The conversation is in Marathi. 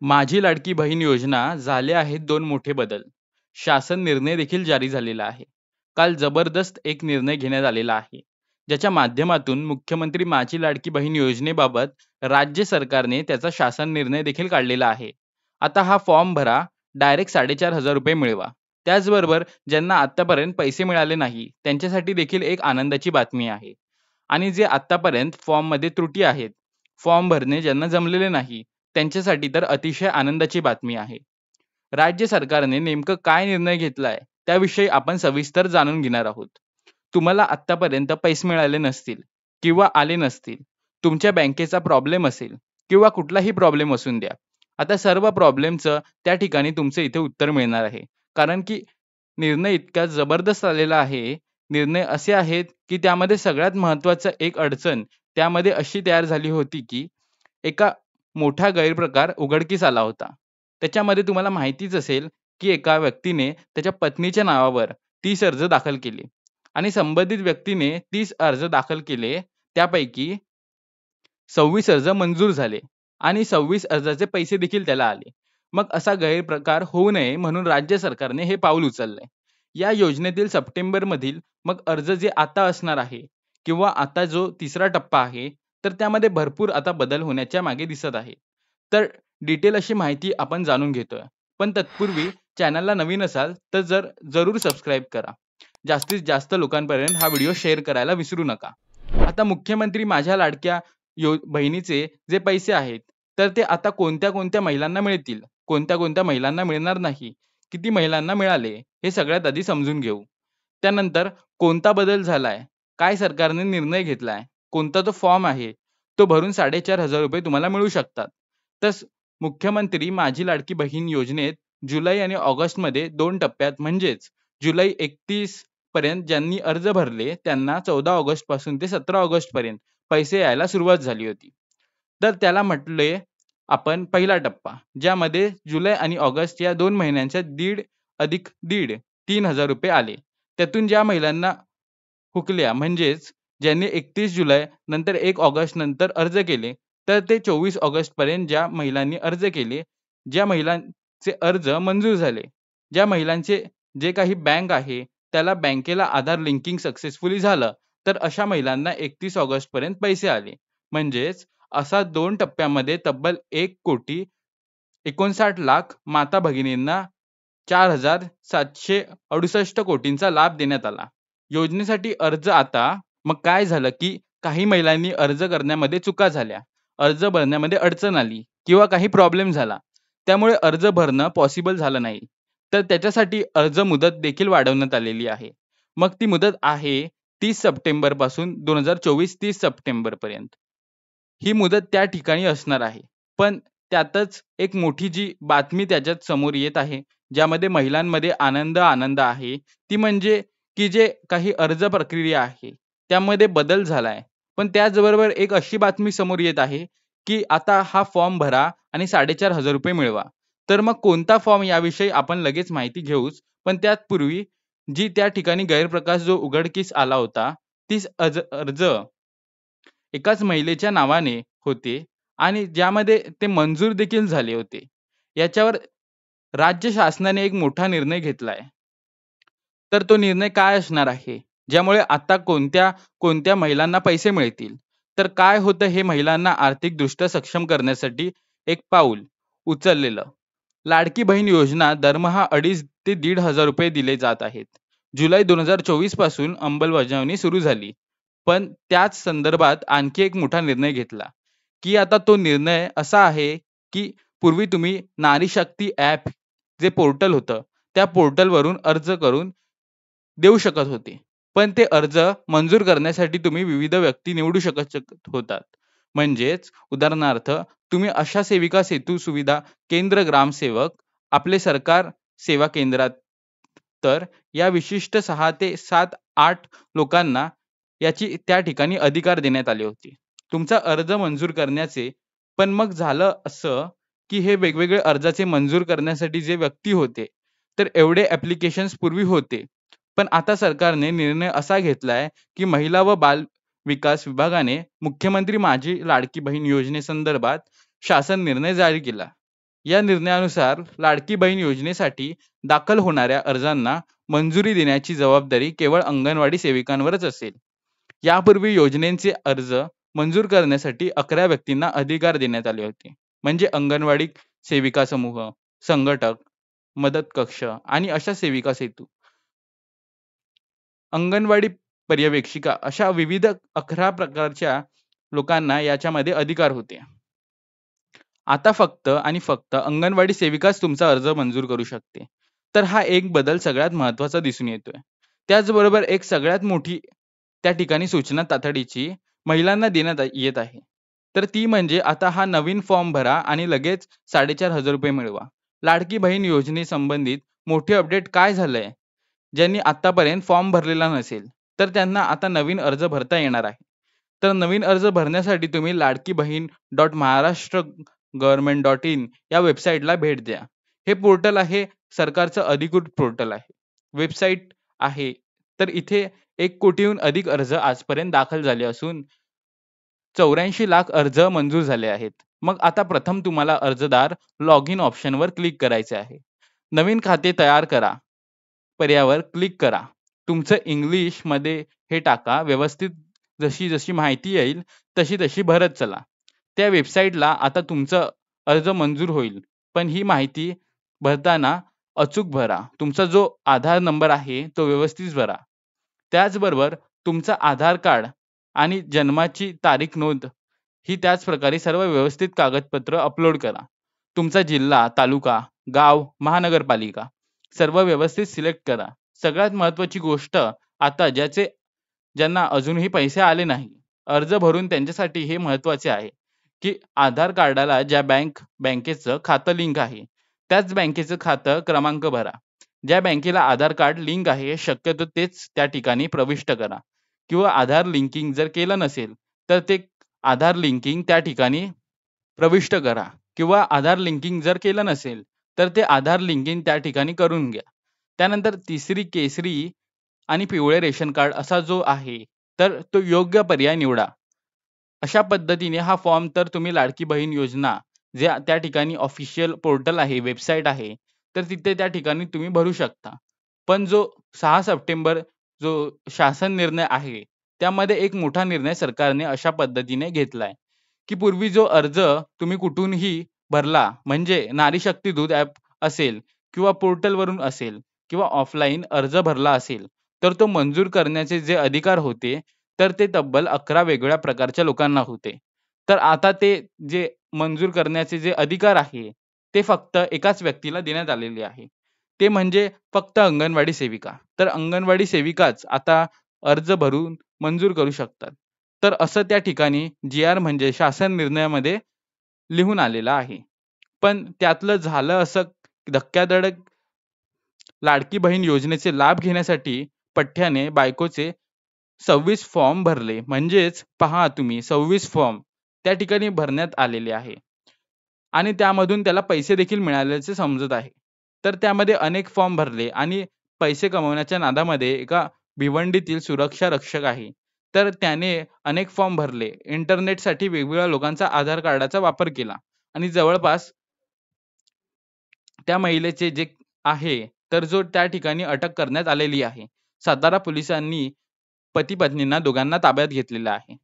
माझी लाडकी बहीण योजना झाले आहेत दोन मोठे बदल. शासन निर्णय देखील जारी झालेला आहे. काल जबरदस्त एक निर्णय घेण्यात आलेला आहे, ज्याच्या माध्यमातून मुख्यमंत्री माझी लाडकी बहीण योजनेबाबत राज्य सरकारने त्याचा शासन निर्णय देखील काढलेला आहे. आता हा फॉर्म भरा, डायरेक्ट 4,500 रुपये मिळवा. त्याचबरोबर ज्यांना आतापर्यंत पैसे मिळाले नाही त्यांच्यासाठी देखील एक आनंदाची बातमी आहे. आणि जे आतापर्यंत फॉर्ममध्ये त्रुटी आहेत, फॉर्म भरणे ज्यांना जमलेले नाही त्यांच्यासाठी तर अतिशय आनंदाची बातमी आहे. राज्य सरकारने नेमकं काय निर्णय घेतलाय त्याविषयी आपण सविस्तर जाणून घेणार आहोत. तुम्हाला आत्तापर्यंत पैसे मिळाले नसतील किंवा आले नसतील, तुमच्या बँकेचा प्रॉब्लेम असेल किंवा कुठलाही प्रॉब्लेम असून द्या, आता सर्व प्रॉब्लेमचं त्या ठिकाणी तुमचं इथे उत्तर मिळणार आहे. कारण की निर्णय इतका जबरदस्त आलेला आहे. निर्णय असे आहेत की त्यामध्ये सगळ्यात महत्त्वाचं एक अडचण त्यामध्ये अशी तयार झाली होती की एका मोठा गैरप्रकार उघडकीस आला होता. त्याच्यामध्ये तुम्हाला माहितीच असेल की एका व्यक्तीने त्याच्या पत्नीच्या नावावर 30 अर्ज दाखल केले आणि संबंधित व्यक्तीने 30 अर्ज दाखल केले, त्यापैकी 26 अर्ज मंजूर झाले आणि 26 अर्जाचे पैसे देखील त्याला आले. मग असा गैरप्रकार होऊ नये म्हणून राज्य सरकारने हे पाऊल उचललंय. या योजनेतील सप्टेंबरमधील मग अर्ज जे आता असणार आहे किंवा आता जो तिसरा टप्पा आहे, तर त्यामध्ये भरपूर आता बदल होण्याच्या मागे दिसत आहे. तर डिटेल अशी माहिती आपण जाणून घेतोय. पण तत्पूर्वी चॅनलला नवीन असाल तर जरूर सबस्क्राईब करा. जास्तीत जास्त लोकांपर्यंत हा व्हिडिओ शेअर करायला विसरू नका. आता मुख्यमंत्री माझ्या लाडक्या बहिणीचे जे पैसे आहेत, तर ते आता कोणत्या कोणत्या महिलांना मिळतील, कोणत्या कोणत्या महिलांना मिळणार नाही, किती महिलांना मिळाले, हे सगळ्यात आधी समजून घेऊ. त्यानंतर कोणता बदल झालाय, काय सरकारने निर्णय घेतलाय, कोणता तो फॉर्म आहे, तो भरून 4,500 रुपये तुम्हाला मिळू शकतात. तर मुख्यमंत्री माझी लाडकी बहीण योजनेत जुलै आणि ऑगस्टमध्ये 2 टप्प्यात म्हणजेच जुलै 31 पर्यंत ज्यांनी अर्ज भरले त्यांना 14 ऑगस्ट पासून ते 17 ऑगस्ट पर्यंत पैसे यायला सुरुवात झाली होती. तर त्याला म्हटले आपण पहिला टप्पा, ज्यामध्ये जुलै आणि ऑगस्ट या 2 महिन्यांच्या दीड अधिक दीड 3,000 रुपये आले. त्यातून ज्या महिलांना हुकल्या म्हणजेच ज्यांनी 31 जुलै नंतर 1 ऑगस्ट नंतर अर्ज केले, तर ते 24 ऑगस्ट पर्यंत ज्या महिलांनी अर्ज केले, ज्या महिलांचे अर्ज मंजूर झाले, ज्या महिलांचे जे काही बँक आहे त्याला बँकेला आधार लिंकिंग सक्सेसफुली झालं, तर अशा महिलांना 31 ऑगस्ट पर्यंत पैसे आले. म्हणजेच असा 2 टप्प्यामध्ये तब्बल 1,59,00,000 माता भगिनींना 4,768 कोटींचा लाभ देण्यात आला. योजनेसाठी अर्ज आता मग काय झालं की काही महिलांनी अर्ज करण्यामध्ये चुका झाल्या, अर्ज भरण्यामध्ये अडचण आली किंवा काही प्रॉब्लेम झाला, त्यामुळे अर्ज भरणं पॉसिबल झालं नाही. तर त्याच्यासाठी अर्ज मुदत देखील वाढवण्यात आलेली आहे. मग ती मुदत आहे 30 सप्टेंबर पासून 2024 30 सप्टेंबर पर्यंत. ही मुदत त्या ठिकाणी असणार आहे. पण त्यातच एक मोठी जी बातमी त्याच्यात समोर येत आहे, ज्यामध्ये महिलांमध्ये आनंद आहे, ती म्हणजे की जे काही अर्ज प्रक्रिया आहे त्यामध्ये बदल झालाय. पण त्याचबरोबर एक अशी बातमी समोर येत आहे की आता हा फॉर्म भरा आणि 4,500 रुपये मिळवा. तर मग कोणता फॉर्म याविषयी आपण लगेच माहिती घेऊच. पण त्यापूर्वी जी त्या ठिकाणी गैरप्रकार जो उघडकीस आला होता, तीच अर्ज एकाच महिलेच्या नावाने होते आणि ज्यामध्ये ते मंजूर देखील झाले होते. याच्यावर राज्य शासनाने एक मोठा निर्णय घेतलाय. तर तो निर्णय काय असणार आहे, ज्यामुळे आता कोणत्या कोणत्या महिलांना पैसे मिळतील, तर काय होतं हे महिलांना आर्थिकदृष्ट्या सक्षम करण्यासाठी एक पाऊल उचललेलं. लाडकी बहीण योजना दरमहा 2,500 ते 1,500 रुपये दिले जात आहेत. जुलै 2024 पासून अंमलबजावणी सुरू झाली. पण त्याच संदर्भात आणखी एक मोठा निर्णय घेतला की आता तो निर्णय असा आहे की पूर्वी तुम्ही नारी शक्ती ॲप जे पोर्टल होतं, त्या पोर्टलवरून अर्ज करून देऊ शकत होते. पण ते अर्ज मंजूर करण्यासाठी तुम्ही विविध व्यक्ती निवडू शकत होतात. म्हणजेच उदाहरणार्थ तुम्ही आशा सेविका सेतू सुविधा केंद्र ग्रामसेवक आपले सरकार सेवा केंद्रात, तर या विशिष्ट 6 ते 7 8 लोकांना याची त्या ठिकाणी अधिकार देण्यात आले होते तुमचा अर्ज मंजूर करण्याचे. पण मग झालं असं की हे वेगवेगळे अर्जाचे मंजूर करण्यासाठी जे व्यक्ती होते, तर एवढे ॲप्लिकेशन्स पूर्वी होते. पण आता सरकारने निर्णय असा घेतलाय की महिला व बाल विकास विभागाने मुख्यमंत्री माझी लाडकी बहीण योजनेसंदर्भात शासन निर्णय जारी केला. या निर्णयानुसार लाडकी बहीण योजनेसाठी दाखल होणाऱ्या अर्जांना मंजुरी देण्याची जबाबदारी केवळ अंगणवाडी सेविकांवरच असेल. यापूर्वी योजनेचे अर्ज मंजूर करण्यासाठी 11 व्यक्तींना अधिकार देण्यात आले होते. म्हणजे अंगणवाडी सेविका समूह, संघटक, मदत कक्ष आणि अशा सेविका सेतू, अंगणवाडी पर्यवेक्षिका अशा विविध 11 प्रकारच्या लोकांना याच्यामध्ये अधिकार होते. आता फक्त आणि फक्त अंगणवाडी सेविकाच तुमचा अर्ज मंजूर करू शकते. तर हा एक बदल सगळ्यात महत्त्वाचा दिसून येतोय. त्याचबरोबर एक सगळ्यात मोठी त्या ठिकाणी सूचना तातडीची महिलांना देण्यात येत आहे. तर ती म्हणजे आता हा नवीन फॉर्म भरा आणि लगेच 4,500 रुपये मिळवा. लाडकी बहीण योजनेसंबंधित मोठे अपडेट काय झालंय? ज्यांनी आतापर्यंत फॉर्म भरलेला नसेल, तर त्यांना आता नवीन अर्ज भरता येणार आहे. तर नवीन अर्ज भरण्यासाठी तुम्ही लाडकी बहीण .महाराष्ट्र government.in या वेबसाईटला भेट द्या. हे पोर्टल आहे सरकारचं अधिकृत पोर्टल आहे, वेबसाईट आहे. तर इथे 1 कोटीहून अधिक अर्ज आजपर्यंत दाखल झाले असून 84 लाख अर्ज मंजूर झाले आहेत. मग आता प्रथम तुम्हाला अर्जदार लॉग इन ऑप्शनवर क्लिक करायचे आहे. नवीन खाते तयार करा पर्यायावर क्लिक करा. तुमचं इंग्लिशमध्ये हे टाका. व्यवस्थित जशी जशी माहिती येईल तशी तशी भरत चला. त्या वेबसाईटला आता तुमचं अर्ज मंजूर होईल, पण ही माहिती भरताना अचूक भरा. तुमचा जो आधार नंबर आहे तो व्यवस्थित भरा. त्याचबरोबर तुमचं आधार कार्ड आणि जन्माची तारीख नोंद ही त्याच प्रकारे सर्व व्यवस्थित कागदपत्र अपलोड करा. तुमचा जिल्हा, तालुका, गाव, महानगरपालिका सर्व व्यवस्थित सिलेक्ट करा. सगळ्यात महत्त्वाची गोष्ट, आता ज्यांना अजूनही पैसे आले नाही, अर्ज भरून त्यांच्यासाठी हे महत्त्वाचे आहे की आधार कार्डाला ज्या बँकेचं खातं लिंक आहे त्याच बँकेचं खातं क्रमांक भरा. ज्या बँकेला आधार कार्ड लिंक आहे शक्यतो तेच त्या ठिकाणी प्रविष्ट करा. किंवा आधार लिंकिंग जर केलं नसेल तर ते आधार लिंकिंग त्या ठिकाणी प्रविष्ट करा. किंवा आधार लिंकिंग जर केलं नसेल तर ते आधार लिंकिंग त्या ठिकाणी करून घ्या. त्यानंतर तिसरी केसरी आणि पिवळे रेशन कार्ड असा जो आहे तर तो योग्य पर्याय निवडा. अशा पद्धतीने हा फॉर्म तर तुम्ही लाडकी बहीण योजना जे त्या ठिकाणी ऑफिशियल पोर्टल आहे, वेबसाईट आहे, तर तिथे त्या ठिकाणी तुम्ही भरू शकता. पण जो 6 सप्टेंबर जो शासन निर्णय आहे त्यामध्ये एक मोठा निर्णय सरकारने अशा पद्धतीने घेतलाय की पूर्वी जो अर्ज तुम्ही कुठूनही भरला, म्हणजे नारी शक्ती दूत ॲप असेल किंवा पोर्टलवरून असेल किंवा ऑफलाईन अर्ज भरला असेल, तर तो मंजूर करण्याचे जे अधिकार होते तर ते तब्बल 11 वेगवेगळ्या प्रकारच्या लोकांना होते. तर आता ते जे मंजूर करण्याचे जे अधिकार आहे ते फक्त एकाच व्यक्तीला देण्यात आलेले आहे. ते म्हणजे फक्त अंगणवाडी सेविका. तर अंगणवाडी सेविकाच आता अर्ज भरून मंजूर करू शकतात. तर असं त्या ठिकाणी जी-आर म्हणजे शासन निर्णयामध्ये लिहून आलेलं आहे. पण त्यातलं झालं असं धक्काधडक, लाडकी बहीण योजनेचे लाभ घेण्यासाठी पठ्ठ्याने बायकोचे 26 फॉर्म भरले. म्हणजेच पहा तुम्ही 26 फॉर्म त्या ठिकाणी भरण्यात आलेले आहे आणि त्यामधून त्याला पैसे देखील मिळाल्याचे समजत आहे. तर त्यामध्ये अनेक फॉर्म भरले आणि पैसे कमवण्याच्या नादामध्ये एका भिवंडीतील सुरक्षा रक्षक आहे. तर त्याने अनेक फॉर्म भरले. इंटरनेटसाठी वेगवेगळ्या लोकांचा आधार कार्डाचा वापर केला आणि जवळपास त्या महिलेचे जे आहे तर जो त्या ठिकाणी अटक करण्यात आलेली आहे. सातारा पोलिसांनी पती-पत्नींना दोघांना ताब्यात घेतलेलं आहे.